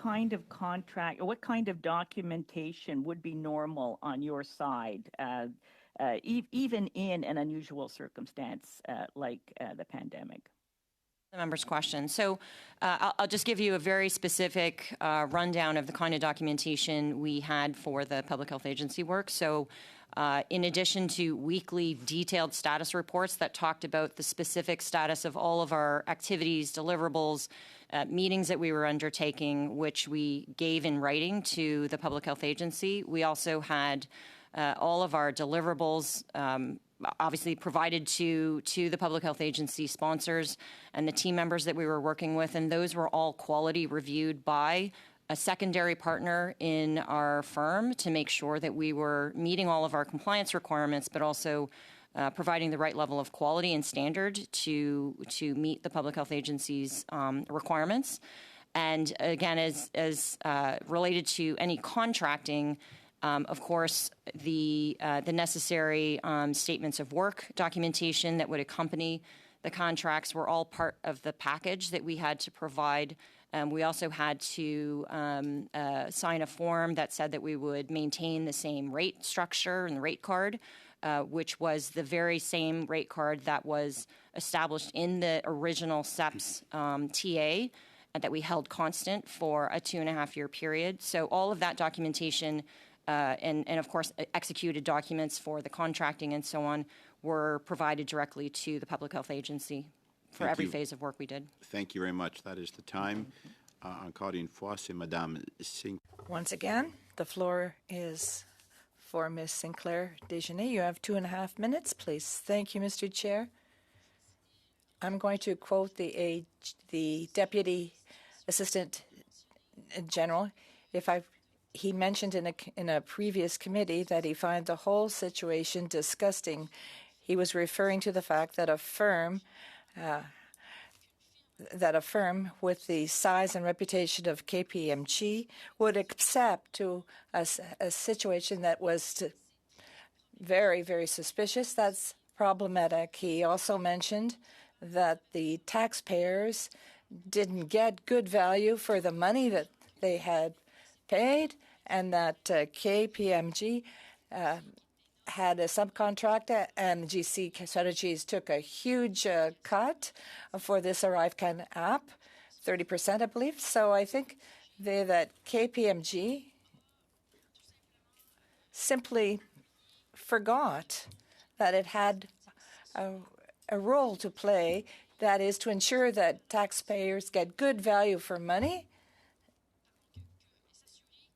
kind of contract or what kind of documentation would be normal on your side, even in an unusual circumstance like the pandemic? The member's question. So I'll just give you a very specific rundown of the kind of documentation we had for the public health agency work. So in addition to weekly detailed status reports that talked about the specific status of all of our activities, deliverables, meetings that we were undertaking, which we gave in writing to the public health agency, we also had all of our deliverables obviously provided to the public health agency sponsors and the team members that we were working with, and those were all quality reviewed by a secondary partner in our firm to make sure that we were meeting all of our compliance requirements, but also providing the right level of quality and standard to meet the public health agency's requirements. And again, as related to any contracting, of course, the necessary statements of work documentation that would accompany the contracts were all part of the package that we had to provide. We also had to sign a form that said that we would maintain the same rate structure and rate card, which was the very same rate card that was established in the original SEPS TA and that we held constant for a 2.5-year period. So all of that documentation and of course, executed documents for the contracting and so on were provided directly to the public health agency for every phase of work we did. Thank you very much. That is the time. Encore une fois, c'est Madame Sinclair. Once again, the floor is for Ms. Sinclair Desjardins. You have 2.5 minutes, please. Thank you, Mr. Chair. I'm going to quote the Deputy Assistant General. He mentioned in a previous committee that he finds the whole situation disgusting. He was referring to the fact that a firm with the size and reputation of KPMG would accept to a situation that was very, very suspicious. That's problematic. He also mentioned that the taxpayers didn't get good value for the money that they had paid, and that KPMG had a subcontractor, and GC Strategies took a huge cut for this ArriveCAN app, 30%, I believe. So I think that KPMG simply forgot that it had a role to play, that is to ensure that taxpayers get good value for money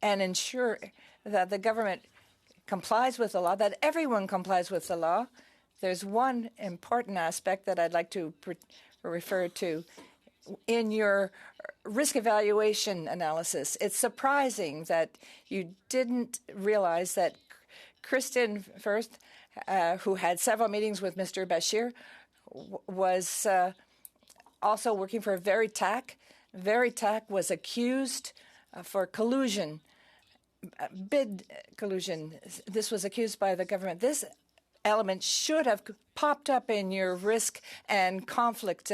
and ensure that the government complies with the law, that everyone complies with the law. There's one important aspect that I'd like to refer to. In your risk evaluation analysis, it's surprising that you didn't realize that Kristen Firth, who had several meetings with Mr. Bashir, was also working for Veritag. Veritag was accused for collusion, bid collusion. This was accused by the government. This element should have popped up in your risk and conflict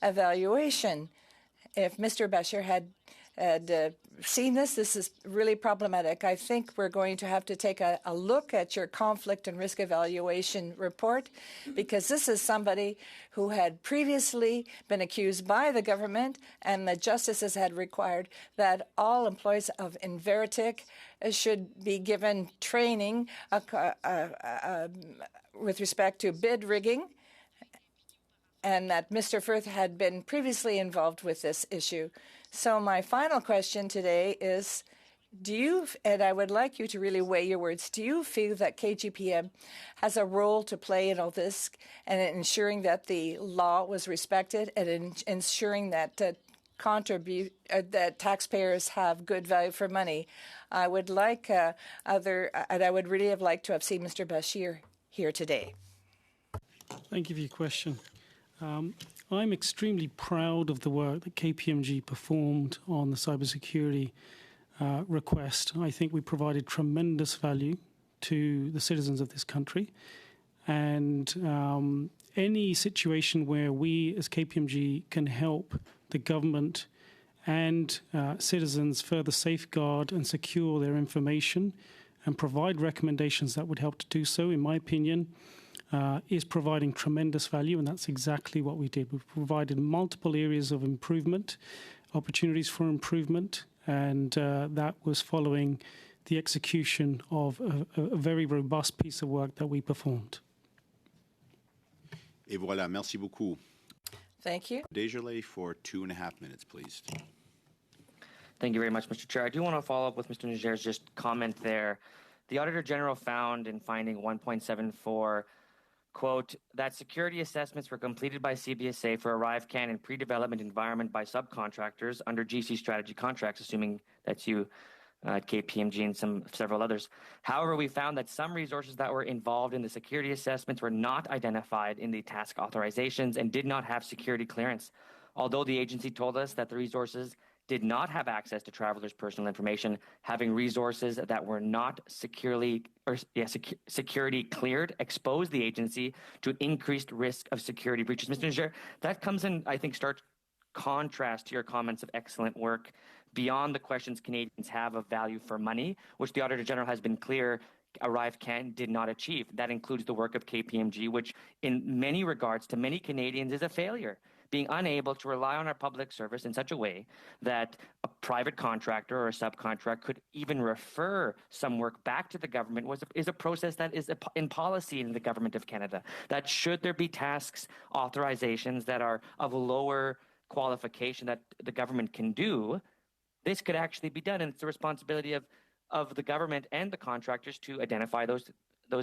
evaluation. If Mr. Bashir had seen this is really problematic. I think we're going to have to take a look at your conflict and risk evaluation report, because this is somebody who had previously been accused by the government, and the justices had required that all employees of Veritag should be given training with respect to bid rigging, and that Mr. Firth had been previously involved with this issue. So my final question today is, and I would like you to really weigh your words, do you feel that KGPM has a role to play in all this and in ensuring that the law was respected and in ensuring that that taxpayers have good value for money? I would like and I would really have liked to have seen Mr. Bashir here today. Thank you for your question. I'm extremely proud of the work that KPMG performed on the cybersecurity request. I think we provided tremendous value to the citizens of this country. And any situation where we as KPMG can help the government and citizens further safeguard and secure their information and provide recommendations that would help to do so, in my opinion, is providing tremendous value, and that's exactly what we did. We've provided multiple areas of improvement, opportunities for improvement, and that was following the execution of a very robust piece of work that we performed. Et voilà, merci beaucoup. Thank you. Desjardins for 2.5 minutes, please. Thank you very much, Mr. Chair. I do want to follow up with Mr. Niger's just comment there. The Auditor General found in finding 1.74, quote, that security assessments were completed by CBSA for ArriveCAN in pre-development environment by subcontractors under GC strategy contracts, assuming that's you, KPMG and several others. However, we found that some resources that were involved in the security assessments were not identified in the task authorizations and did not have security clearance. Although the agency told us that the resources did not have access to travelers' personal information, having resources that were not security cleared exposed the agency to increased risk of security breaches. Mr. Niger, that comes in, I think, stark contrast to your comments of excellent work beyond the questions Canadians have of value for money, which the Auditor General has been clear ArriveCAN did not achieve. That includes the work of KPMG, which in many regards to many Canadians is a failure. Being unable to rely on our public service in such a way that a private contractor or a subcontract could even refer some work back to the government is a process that is in policy in the Government of Canada. That should there be tasks, authorizations that are of a lower qualification that the government can do, this could actually be done. And it's the responsibility of the government and the contractors to identify those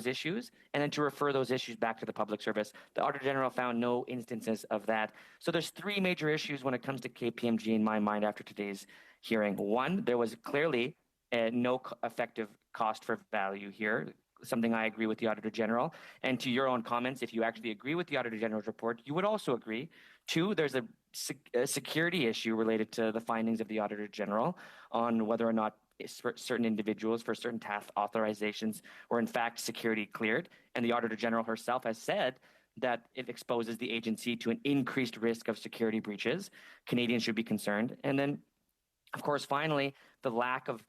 issues and then to refer those issues back to the public service. The Auditor General found no instances of that. So there's three major issues when it comes to KPMG in my mind after today's hearing. One, there was clearly no effective cost for value here, something I agree with the Auditor General. And to your own comments, if you actually agree with the Auditor General's report, you would also agree. Two, there's a security issue related to the findings of the Auditor General on whether or not certain individuals for certain task authorizations were in fact security cleared. And the Auditor General herself has said that it exposes the agency to an increased risk of security breaches. Canadians should be concerned. And then, of course, finally, the lack of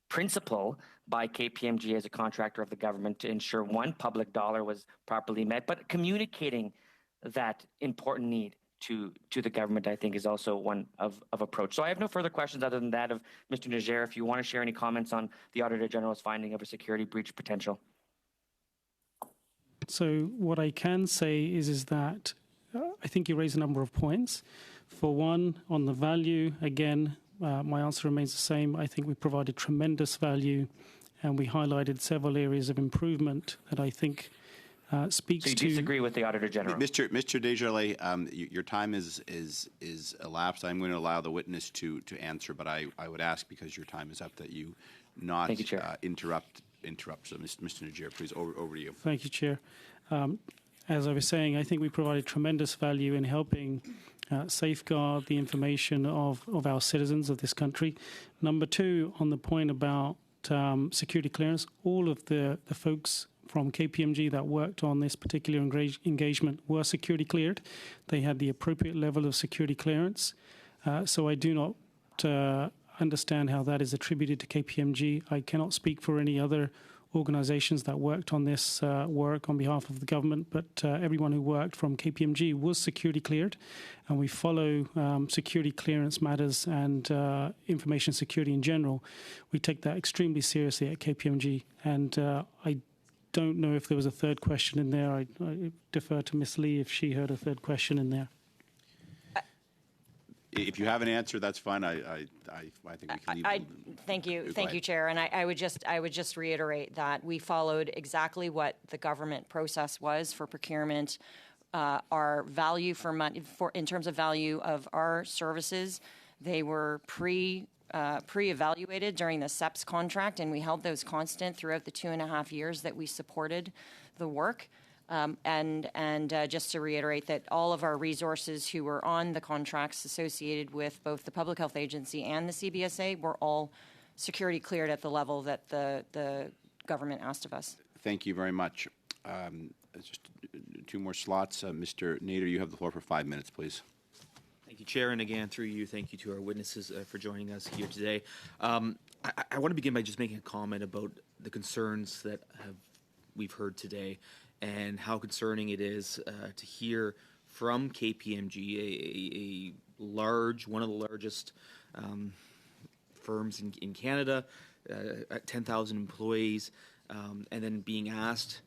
principle by KPMG as a contractor of the government to ensure one, public dollar was properly met, but communicating that important need to the government, I think, is also one of approach. So I have no further questions other than that of Mr. Niger. If you want to share any comments on the Auditor General's finding of a security breach potential. So what I can say is that I think you raised a number of points. For one, on the value, again, my answer remains the same. I think we provided tremendous value, and we highlighted several areas of improvement that I think speaks to. So you disagree with the Auditor General? Mr. Desjardins, your time is elapsed. I'm going to allow the witness to answer, but I would ask, because your time is up, that you not interrupt. So, Mr. Niger, please, over to you. Thank you, Chair. As I was saying, I think we provided tremendous value in helping safeguard the information of our citizens of this country. Number two, on the point about security clearance, all of the folks from KPMG that worked on this particular engagement were security cleared. They had the appropriate level of security clearance. So I do not understand how that is attributed to KPMG. I cannot speak for any other organizations that worked on this work on behalf of the government, but everyone who worked from KPMG was security cleared, and we follow security clearance matters and information security in general. We take that extremely seriously at KPMG, and I don't know if there was a third question in there. I defer to Ms. Lee if she heard a third question in there. If you have an answer, that's fine. I think we can leave. Thank you, Chair. And I would just reiterate that we followed exactly what the government process was for procurement. Our value for money, in terms of value of our services, they were pre-evaluated during the SEPS contract, and we held those constant throughout the 2.5 years that we supported the work. And just to reiterate that all of our resources who were on the contracts associated with both the Public Health Agency and the CBSA were all security cleared at the level that the government asked of us. Thank you very much. Just two more slots. Mr. Nader, you have the floor for 5 minutes, please. Thank Thank you, Chair, and again, through you, thank you to our witnesses for joining us here today. I want to begin by just making a comment about the concerns that we've heard today and how concerning it is to hear from KPMG, one of the largest firms in Canada, at 10,000 employees, and then being asked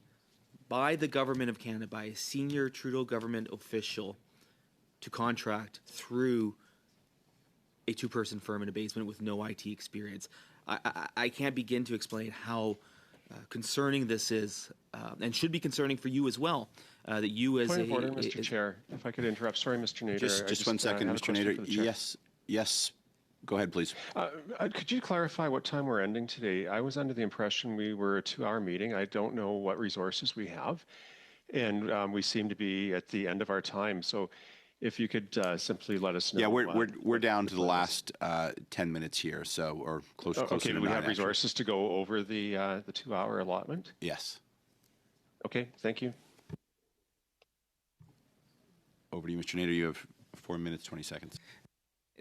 by the government of Canada, by a senior Trudeau government official, to contract through a two-person firm in a basement with no IT experience. I can't begin to explain how concerning this is, and should be concerning for you as well. That you as Point of order, Mr. Chair, if I could interrupt. Sorry, Mr. Nader. Just 1 second, Mr. Nader. Yes. Go ahead, please. Could you clarify what time we're ending today? I was under the impression we were a 2-hour meeting. I don't know what resources we have, and we seem to be at the end of our time. So if you could simply let us know. Yeah, we're down to the last 10 minutes here, so or closer okay, to do we 9, have resources to go over the 2-hour allotment? Yes. Okay, thank you. Over to you, Mr. Nader. You have 4 minutes, 20 seconds.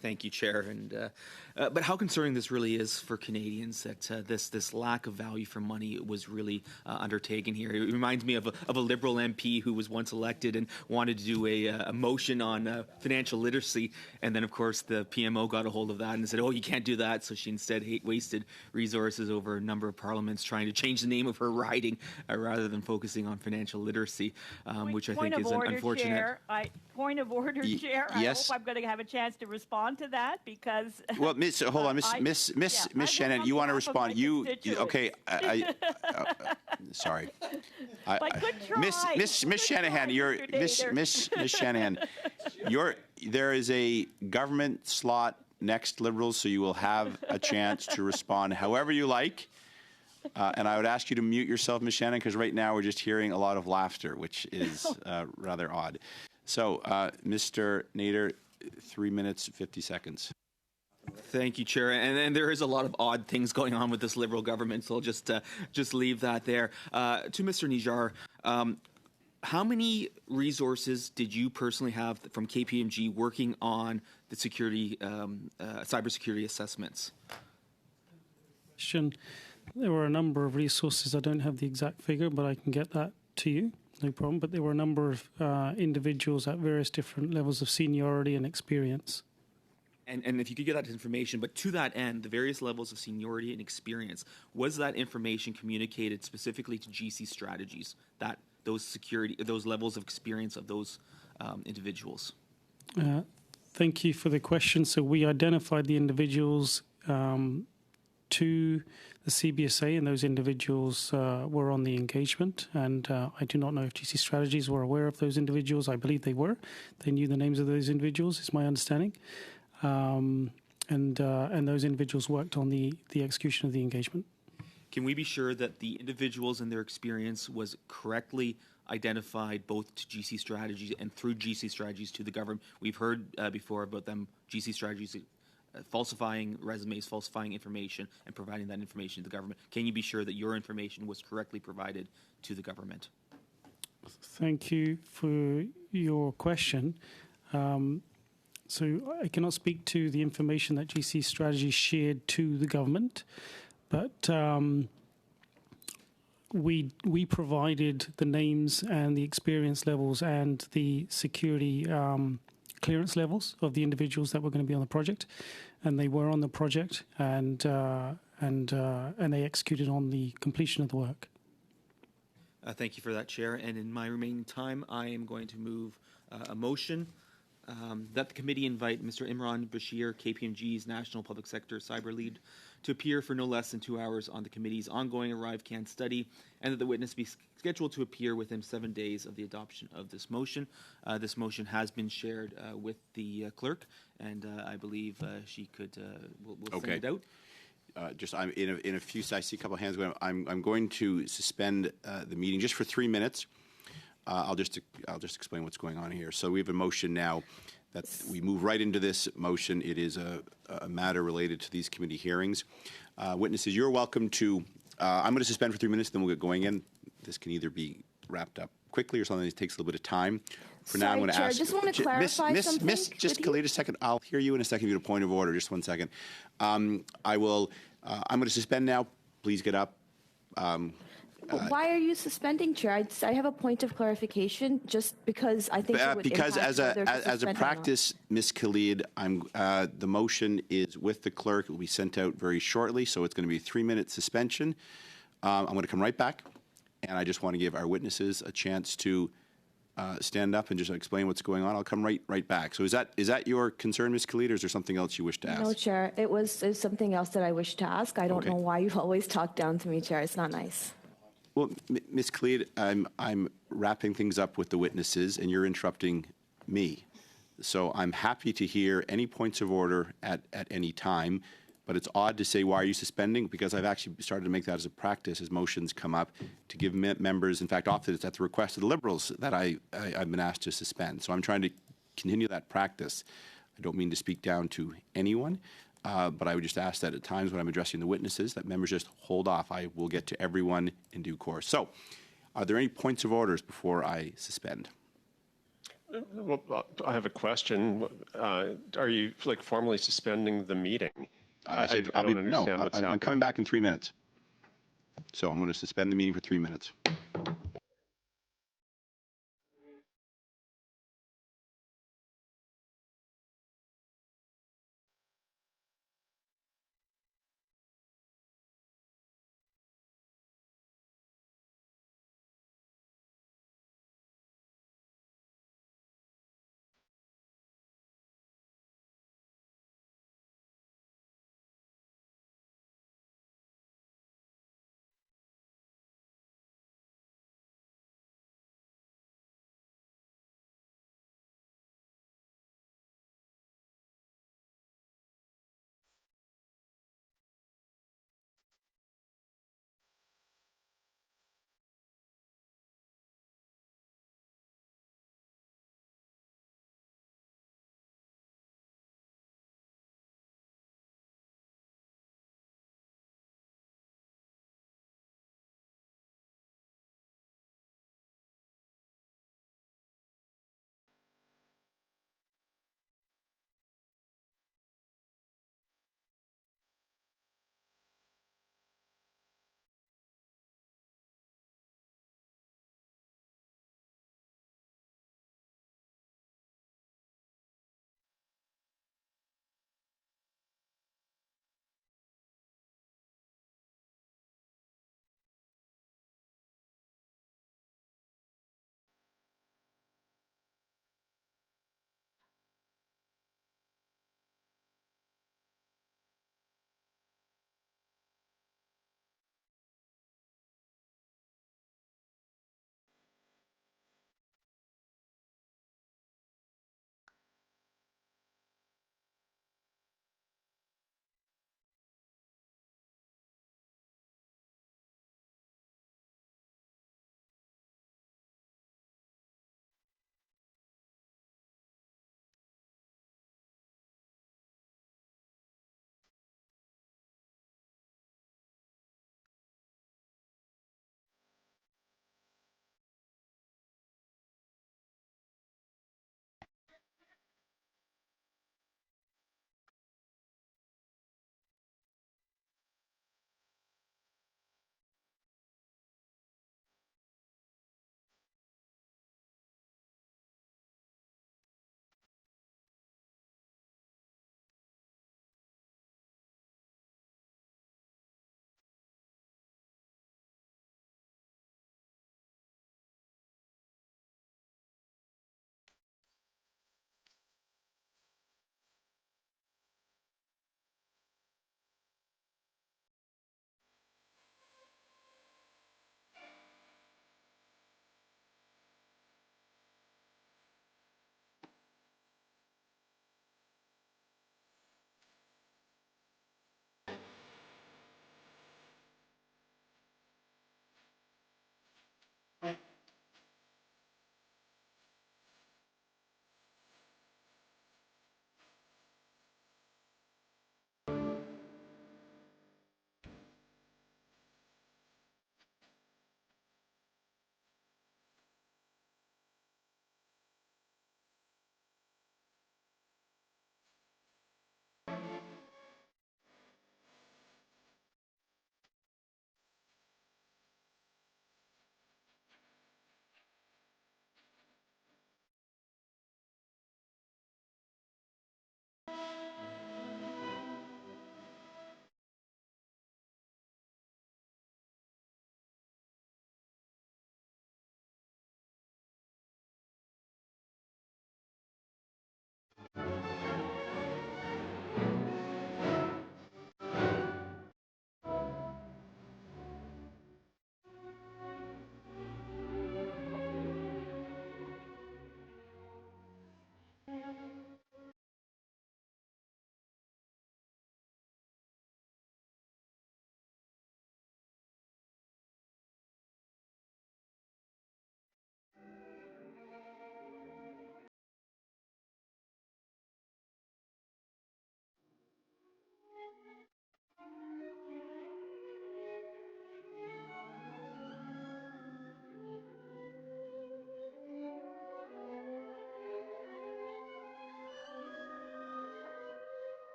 Thank you, Chair. And but how concerning this really is for Canadians that this lack of value for money was really undertaken here. It reminds me of a Liberal MP who was once elected and wanted to do a motion on financial literacy, and then of course the PMO got a hold of that and said, "Oh, you can't do that." So she instead wasted resources over a number of parliaments trying to change the name of her riding rather than focusing on financial literacy, which I think is unfortunate. Chair. Point of order, Chair. Yes. I hope I'm going to have a chance to respond to that because. Well, hold on, Miss Shanahan, you want to respond? Okay? Sorry. Miss Shanahan, Miss Shanahan, there is a government slot next, Liberals, so you will have a chance to respond however you like. And I would ask you to mute yourself, Ms. Shannon, because right now we're just hearing a lot of laughter, which is rather odd. So, Mr. Nader, 3 minutes, 50 seconds. Thank you, Chair. And there is a lot of odd things going on with this Liberal government, so I'll just leave that there. To Mr. Nijar, how many resources did you personally have from KPMG working on the cybersecurity assessments? There were a number of resources. I don't have the exact figure, but I can get that to you. No problem. But there were a number of individuals at various different levels of seniority and experience. And if you could get that information, but to that end, the various levels of seniority and experience, was that information communicated specifically to GC strategies, that those levels of experience of those individuals? Thank you for the question. So we identified the individuals to the CBSA, and those individuals were on the engagement. And I do not know if GC Strategies were aware of those individuals. I believe they were. They knew the names of those individuals, is my understanding. And those individuals worked on the execution of the engagement. Can we be sure that the individuals and their experience was correctly identified both to GC Strategies and through GC Strategies to the government? We've heard before about them, GC Strategies, falsifying resumes, falsifying information, and providing that information to the government. Can you be sure that your information was correctly provided to the government? Thank you for your question. So I cannot speak to the information that GC Strategy shared to the government, but we provided the names and the experience levels and the security clearance levels of the individuals that were going to be on the project, and they were on the project, and they executed on the completion of the work. Thank you for that, Chair. And in my remaining time, I am going to move a motion that the committee invite Mr. Imran Bashir, KPMG's National Public Sector Cyber Lead, to appear for no less than 2 hours on the committee's ongoing ArriveCAN study, and that the witness be scheduled to appear within 7 days of the adoption of this motion. This motion has been shared with the clerk, and I believe she could will send it out. I'm in a few. I see a couple of hands going. I'm going to suspend the meeting just for 3 minutes. I'll just explain what's going on here. So we have a motion now that we move right into this motion. It is a matter related to these committee hearings. Witnesses, you're welcome to. I'm going to suspend for 3 minutes, then we'll get going in. This can either be wrapped up quickly or something that takes a little bit of time. For now, I'm going to Chair, ask. I just want to clarify something. Miss, just with you. wait a second. I'll hear you in a second. You get a point of order. Just 1 second. I will. I'm going to suspend now. Please get up. Why are you suspending, Chair? I have a point of clarification, just because I think it would Because impact whether to as a suspend or not. practice, Ms. Khalid, the motion is with the clerk. It will be sent out very shortly, so it's going to be a 3-minute suspension. I'm going to come right back, and I just want to give our witnesses a chance to stand up and just explain what's going on. I'll come right back. So is that your concern, Ms. Khalid, or is there something else you wish to ask? No, Chair. It's something else that I wish to ask. I don't Okay. know why you've always talked down to me, Chair. It's not nice. Well, Ms. Khalid, I'm wrapping things up with the witnesses, and you're interrupting me. So I'm happy to hear any points of order at any time, but it's odd to say, why are you suspending? Because I've actually started to make that as a practice as motions come up to give members, in fact, often it's at the request of the Liberals that I've been asked to suspend. So I'm trying to continue that practice. I don't mean to speak down to anyone, but I would just ask that at times when I'm addressing the witnesses that members just hold off. I will get to everyone in due course. So are there any points of orders before I suspend? Well, I have a question. Are you formally suspending the meeting? I don't understand what's happening. I'm coming back in 3 minutes. So I'm going to suspend the meeting for 3 minutes.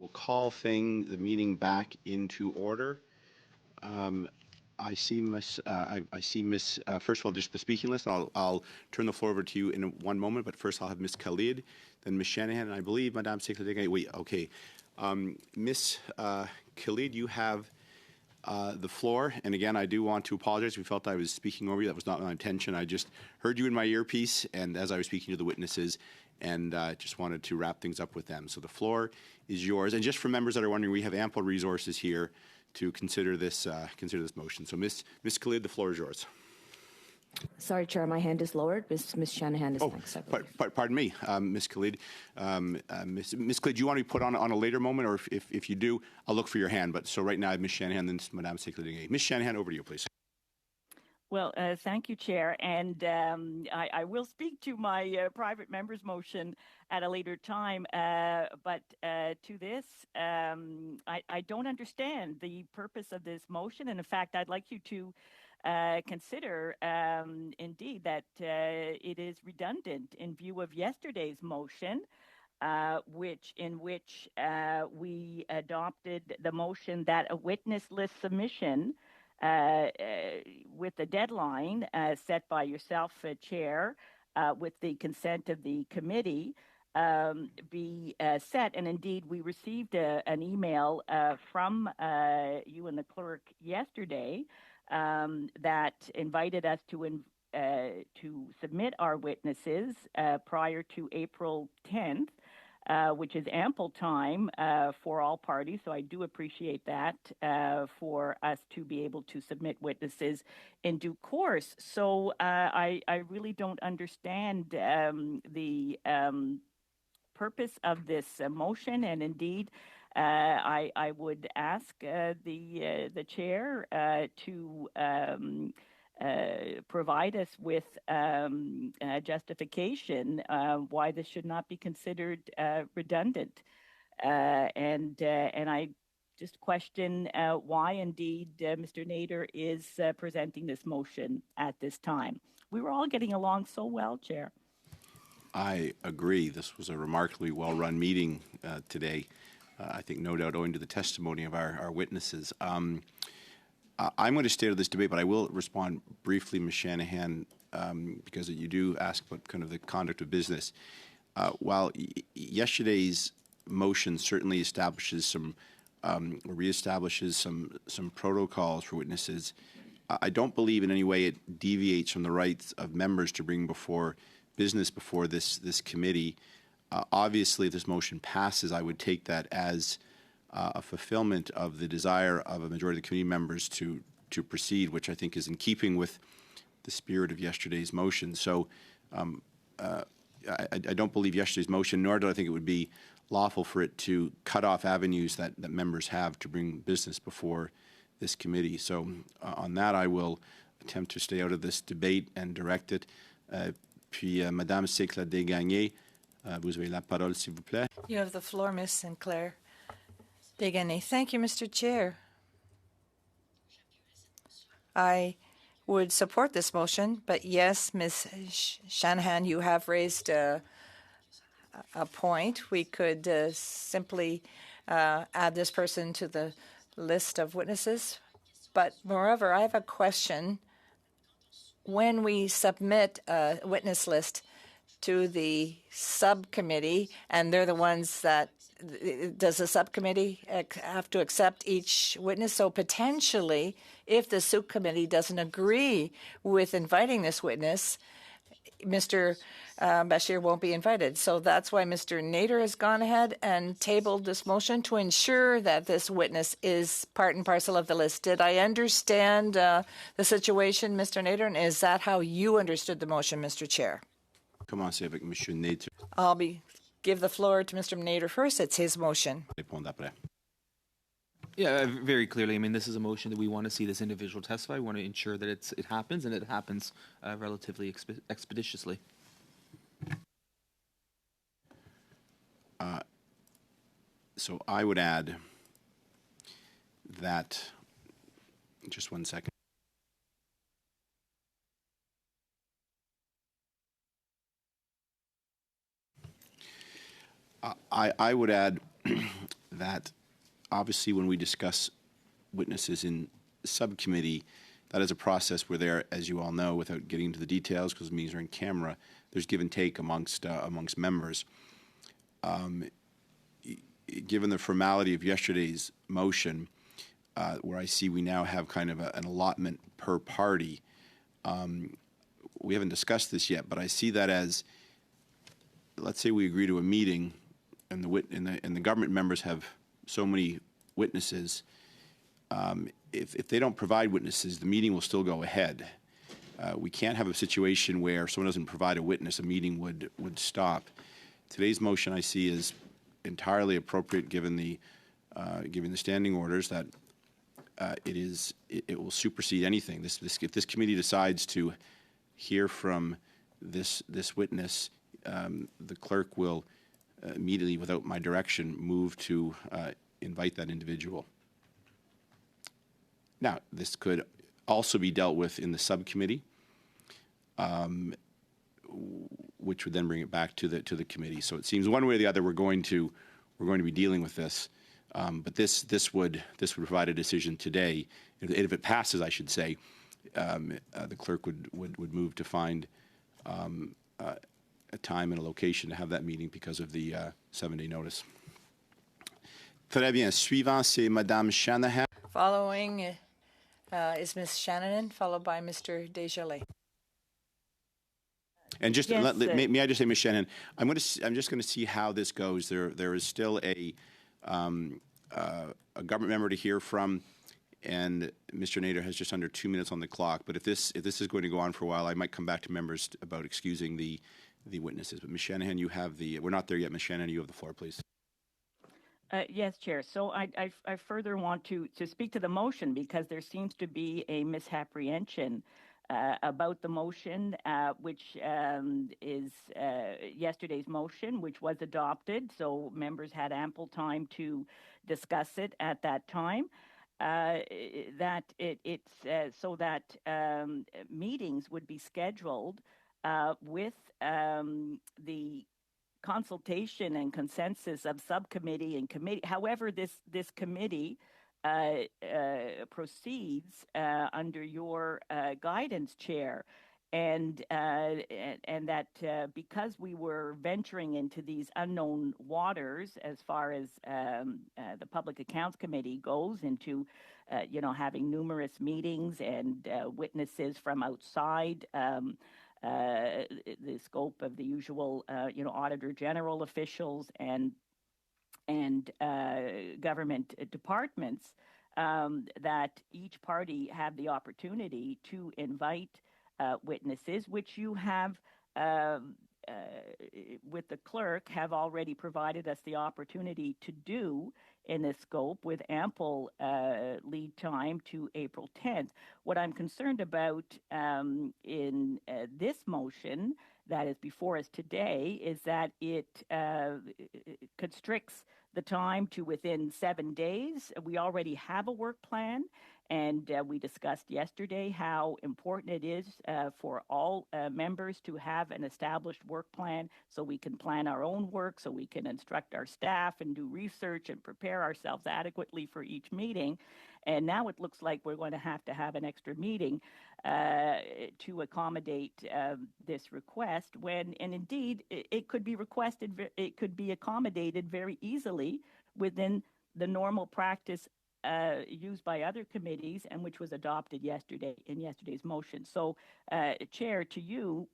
We'll call the meeting back into order. I see Miss. First of all, just the speaking list. I'll turn the floor over to you in one moment. But first, I'll have Miss Khalid, then Miss Shanahan, and I believe Madame Secretary. Wait, okay. Miss Khalid, you have the floor. And again, I do want to apologize. We felt I was speaking over you. That was not my intention. I just heard you in my earpiece, and as I was speaking to the witnesses, and just wanted to wrap things up with them. So the floor is yours. And just for members that are wondering, we have ample resources here to consider this motion. So Miss Khalid, the floor is yours. Sorry, Chair, my hand is lowered. Miss Shanahan is next. Pardon me, Miss Khalid. Miss Khalid, do you want to be put on a later moment, or if you do, I'll look for your hand. But so right now, I have Miss Shanahan, then Madame Secretary. Miss Shanahan, over to you, please. Well, thank you, Chair. And I will speak to my private member's motion at a later time. But to this, I don't understand the purpose of this motion. And in fact, I'd like you to consider, indeed, that it is redundant in view of yesterday's motion, in which we adopted the motion that a witness list submission with the deadline set by yourself, Chair, with the consent of the committee, be set. And indeed, we received an email from you and the clerk yesterday that invited us to submit our witnesses prior to April 10th. Which is ample time for all parties. So I do appreciate that for us to be able to submit witnesses in due course. So I really don't understand the purpose of this motion, and indeed, I would ask the chair to provide us with justification why this should not be considered redundant, and I just question why indeed Mr. Nader is presenting this motion at this time. We were all getting along so well, Chair. I agree. This was a remarkably well-run meeting today. I think no doubt owing to the testimony of our witnesses. I'm going to stay out of this debate, but I will respond briefly, Ms. Shanahan, because you do ask about kind of the conduct of business. While yesterday's motion certainly establishes some, reestablishes some protocols for witnesses, I don't believe in any way it deviates from the rights of members to bring business before this committee. Obviously, if this motion passes, I would take that as a fulfillment of the desire of a majority of the committee members to proceed, which I think is in keeping with the spirit of yesterday's motion. So I don't believe yesterday's motion, nor do I think it would be lawful for it to cut off avenues that members have to bring business before this committee. So on that, I will attempt to stay out of this debate and direct it. Puis, Madame Sinclair-Desgagnés, vous avez la parole, s'il vous plaît. You have the floor, Ms. Sinclair. Desgagnés. Thank you, Mr. Chair. I would support this motion, but yes, Ms. Shanahan, you have raised a point. We could simply add this person to the list of witnesses. But moreover, I have a question. When we submit a witness list to the subcommittee, and they're the ones that does the subcommittee have to accept each witness? So potentially, if the subcommittee doesn't agree with inviting this witness, Mr. Bashir won't be invited. So that's why Mr. Nader has gone ahead and tabled this motion to ensure that this witness is part and parcel of the list. Did I understand the situation, Mr. Nader? And is that how you understood the motion, Mr. Chair? Commencer avec Monsieur Nader. I'll give the floor to Mr. Nader first. It's his motion. Yeah, very clearly. I mean, this is a motion that we want to see this individual testify. We want to ensure that it happens, and it happens relatively expeditiously. So I would add that, just one second. I would add that obviously when we discuss witnesses in subcommittee, that is a process where there, as you all know, without getting into the details because meetings are in camera, there's give and take amongst members. Given the formality of yesterday's motion, where I see we now have kind of an allotment per party, we haven't discussed this yet, but I see that as, let's say we agree to a meeting, and the government members have so many witnesses. If they don't provide witnesses, the meeting will still go ahead. We can't have a situation where if someone doesn't provide a witness, a meeting would stop. Today's motion I see is entirely appropriate given the standing orders that it will supersede anything. If this committee decides to hear from this witness, the clerk will immediately, without my direction, move to invite that individual. Now, this could also be dealt with in the subcommittee, which would then bring it back to the committee. So it seems one way or the other we're going to be dealing with this. But this would provide a decision today. If it passes, I should say, the clerk would move to find a time and a location to have that meeting because of the 7-day notice. Très bien. Suivant, c'est Madame Shanahan. Following is Ms. Shanahan, followed by Mr. Desjardins. And just Yes, may I just say, Ms. Shanahan, I'm just going to see how this goes. There is still a government member to hear from, and Mr. Nader has just under 2 minutes on the clock. But if this is going to go on for a while, I might come back to members about excusing the witnesses. But Ms. Shanahan, you have we're not there yet. Ms. Shanahan, you have the floor, please. Yes, Chair. So I further want to speak to the motion because there seems to be a misapprehension about the motion, which is yesterday's motion, which was adopted. So members had ample time to discuss it at that time. That it's so that meetings would be scheduled with the consultation and consensus of subcommittee and committee. However, this committee proceeds under your guidance, Chair, and that because we were venturing into these unknown waters as far as the Public Accounts Committee goes into, having numerous meetings and witnesses from outside. The scope of the usual, Auditor General officials and government departments, that each party have the opportunity to invite witnesses, which you have with the clerk have already provided us the opportunity to do in this scope with ample lead time to April 10th. What I'm concerned about in this motion that is before us today is that it constricts the time to within 7 days. We already have a work plan, and we discussed yesterday how important it is for all members to have an established work plan so we can plan our own work, so we can instruct our staff and do research and prepare ourselves adequately for each meeting. And now it looks like we're going to have an extra meeting to accommodate this request and indeed it could be requested, it could be accommodated very easily within the normal practice used by other committees and which was adopted yesterday in yesterday's motion. So, Chair, to you,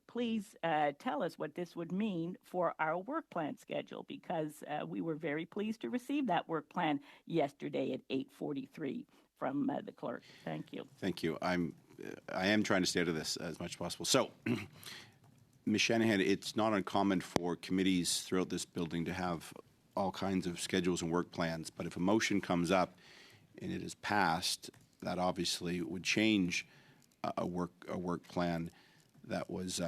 please tell us what this would mean for our work plan schedule, because we were very pleased to receive that work plan yesterday at 8:43 from the clerk. Thank you. Thank you. I am trying to stay out of this as much as possible. So, Ms. Shanahan, it's not uncommon for committees throughout this building to have all kinds of schedules and work plans, but if a motion comes up and it is passed, that obviously would change a work plan that was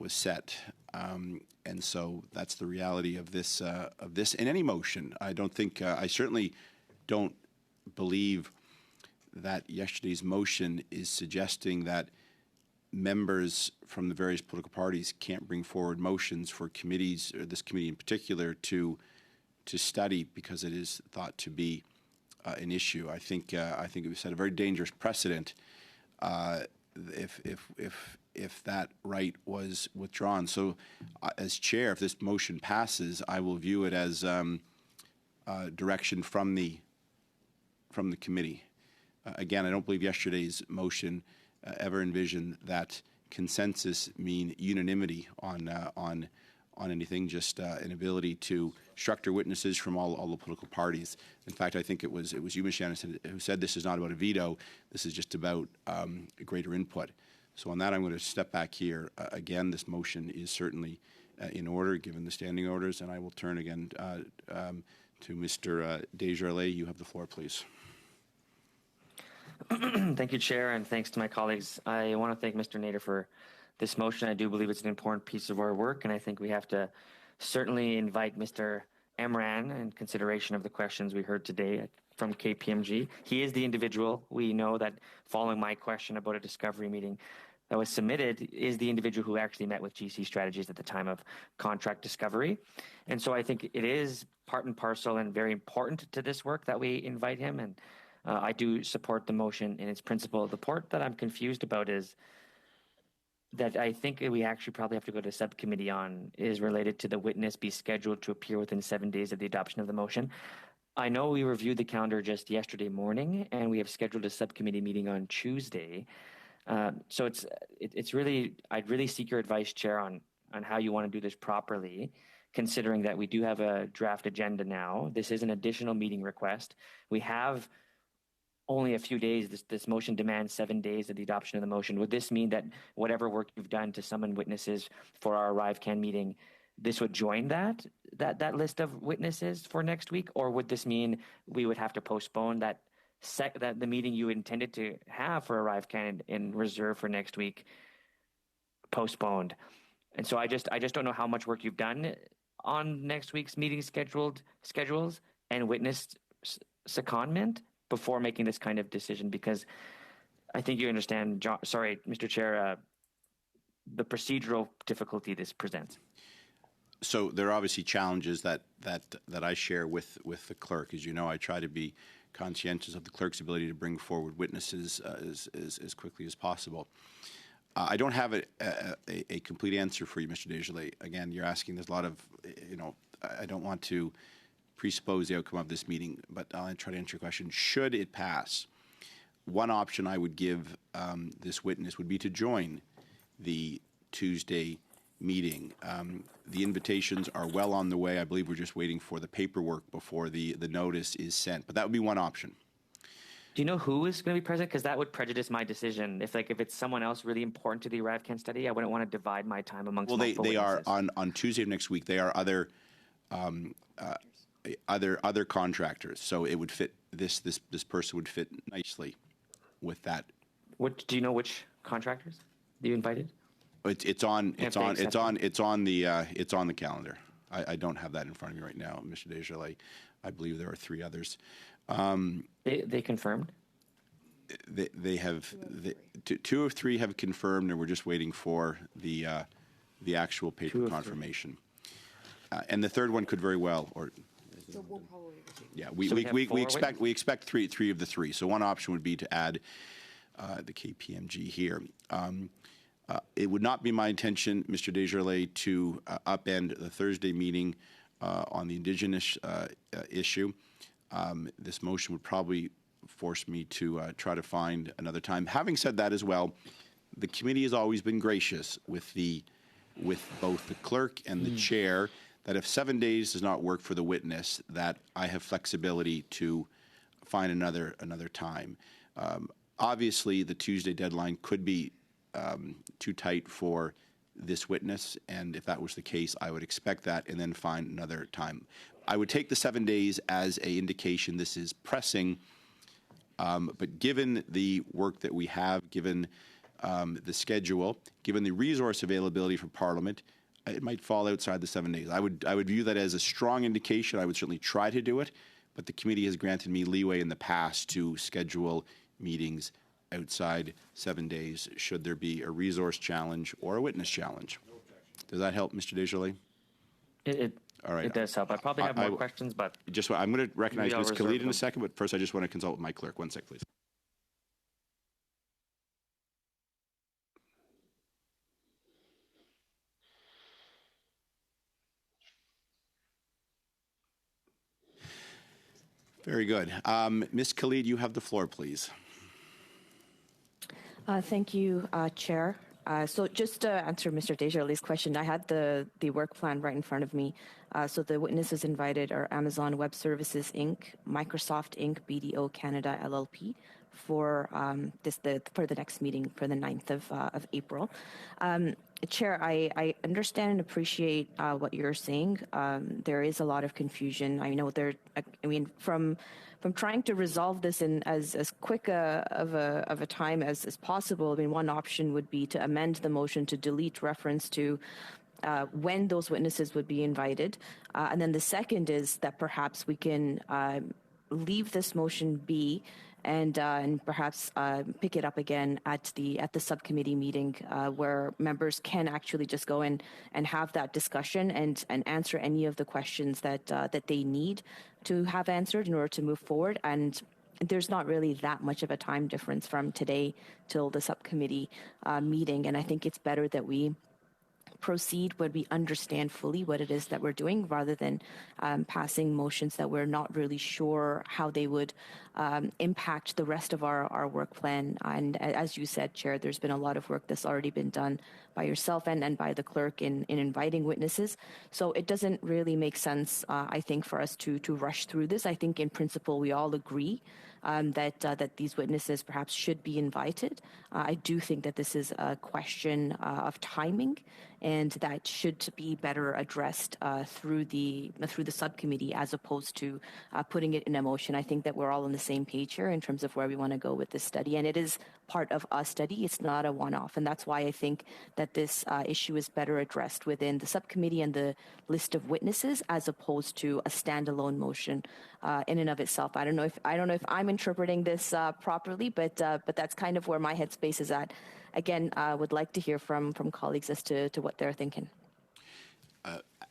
set, and so that's the reality of this in any motion. I don't think I certainly don't believe that yesterday's motion is suggesting that members from the various political parties can't bring forward motions for committees, or this committee in particular, to study because it is thought to be an issue. I think it would set a very dangerous precedent if that right was withdrawn. So, as chair, if this motion passes, I will view it as direction from the committee. Again, I don't believe yesterday's motion ever envisioned that consensus mean unanimity on anything, just an ability to structure witnesses from all the political parties. In fact, I think it was you, Ms. Shannon, who said this is not about a veto. This is just about greater input. So on that, I'm going to step back here. Again, this motion is certainly in order, given the standing orders, and I will turn again to Mr. Desjardins. You have the floor, please. Thank you, Chair, and thanks to my colleagues. I want to thank Mr. Nader for this motion. I do believe it's an important piece of our work, and I think we have to certainly invite Mr. Emran in consideration of the questions we heard today from KPMG. He is the individual. We know that following my question about a discovery meeting that was submitted is the individual who actually met with GC Strategies at the time of contract discovery. And so I think it is part and parcel and very important to this work that we invite him. And I do support the motion in its principle. The part that I'm confused about is that I think we actually probably have to go to subcommittee on is related to the witness be scheduled to appear within 7 days of the adoption of the motion. I know we reviewed the calendar just yesterday morning, and we have scheduled a subcommittee meeting on Tuesday. So it's really, I'd really seek your advice, Chair, on how you want to do this properly, considering that we do have a draft agenda now. This is an additional meeting request. We have only a few days. This motion demands 7 days of the adoption of the motion. Would this mean that whatever work you've done to summon witnesses for our ArriveCAN meeting, this would join that list of witnesses for next week? Or would this mean we would have to postpone that the meeting you intended to have for ArriveCAN in reserve for next week, postponed? And so I just don't know how much work you've done on next week's meeting schedules and witness secondment before making this kind of decision, because I think you understand, Mr. Chair, the procedural difficulty this presents. So there are obviously challenges that I share with the clerk. As you know, I try to be conscientious of the clerk's ability to bring forward witnesses as quickly as possible. I don't have a complete answer for you, Mr. Desjardins. Again, you're asking, there's a lot of, I don't want to presuppose the outcome of this meeting, but I'll try to answer your question. Should it pass, one option I would give this witness would be to join the Tuesday meeting. The invitations are well on the way. I believe we're just waiting for the paperwork before the notice is sent, but that would be one option. Do you know who is going to be present? Because that would prejudice my decision. If it's someone else really important to the ArriveCAN study, I wouldn't want to divide my time amongst multiple witnesses. Well, they are on Tuesday of next week. They are other contractors, so it would fit. This person would fit nicely with that. What do you know? Which contractors you invited? It's on the calendar. I don't have that in front of me right now, Mr. Desjardins. I believe there are 3 others. They confirmed. They have 2 of 3 have confirmed, and we're just waiting for the actual paper confirmation. And the third one could very well, or So we'll probably. yeah, we expect three of the 3. So one option would be to add the KPMG here. It would not be my intention, Mr. Desjardins, to upend the Thursday meeting on the Indigenous issue. This motion would probably force me to try to find another time. Having said that as well, the committee has always been gracious with both the clerk and the chair that if 7 days does not work for the witness, that I have flexibility to find another time. Obviously, the Tuesday deadline could be too tight for this witness, and if that was the case, I would expect that and then find another time. I would take the 7 days as an indication this is pressing, but given the work that we have, given the schedule, given the resource availability for Parliament, it might fall outside the 7 days. I would view that as a strong indication. I would certainly try to do it, but the committee has granted me leeway in the past to schedule meetings outside 7 days should there be a resource challenge or a witness challenge. Does that help, Mr. Desjardins? All right. It does help. I probably have more questions, but I'm going to recognize Ms. Khalid in them. a second, but first I just want to consult with my clerk. 1 sec, please. Very good. Ms. Khalid, you have the floor, please. Thank you, Chair. So just to answer Mr. Desjardins' question, I had the work plan right in front of me. So the witnesses invited are Amazon Web Services, Inc., Microsoft, Inc., BDO Canada, LLP, for for the next meeting for the 9th of April. Chair, I understand and appreciate what you're saying. There is a lot of confusion. I know from trying to resolve this in as quick of a time as possible. I mean, one option would be to amend the motion to delete reference to when those witnesses would be invited, and then the second is that perhaps we can leave this motion be and perhaps pick it up again at the subcommittee meeting where members can actually just go in and have that discussion and answer any of the questions that they need to have answered in order to move forward. And there's not really that much of a time difference from today till the subcommittee meeting, and I think it's better that we proceed when we understand fully what it is that we're doing, rather than passing motions that we're not really sure how they would impact the rest of our work plan. And as you said, Chair, there's been a lot of work that's already been done by yourself and by the clerk in inviting witnesses. So it doesn't really make sense, I think, for us to rush through this. I think in principle we all agree that these witnesses perhaps should be invited. I do think that this is a question of timing, and that should be better addressed through the subcommittee as opposed to putting it in a motion. I think that we're all on the same page here in terms of where we want to go with this study, and it is part of a study. It's not a one-off, and that's why I think that this issue is better addressed within the subcommittee and the list of witnesses as opposed to a standalone motion in and of itself. I don't know if I'm interpreting this properly, but that's kind of where my headspace is at. Again, I would like to hear from colleagues as to what they're thinking.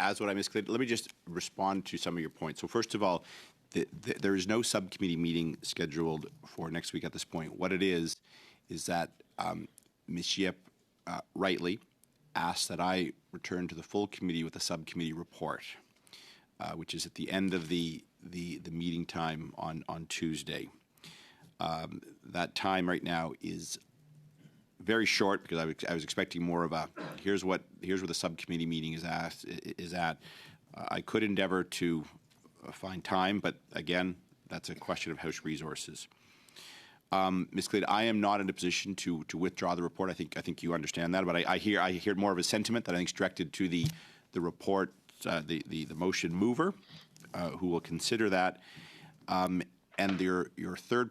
As what I misclicked, let me just respond to some of your points. So first of all, there is no subcommittee meeting scheduled for next week at this point. What it is that Ms. Yip rightly asked that I return to the full committee with a subcommittee report, which is at the end of the meeting time on Tuesday. That time right now is very short because I was expecting more of a here's where the subcommittee meeting is at. I could endeavor to find time, but again, that's a question of House resources. Ms. Clede, I am not in a position to withdraw the report. I think you understand that, but I hear more of a sentiment that I think is directed to the report, the motion mover, who will consider that. And your third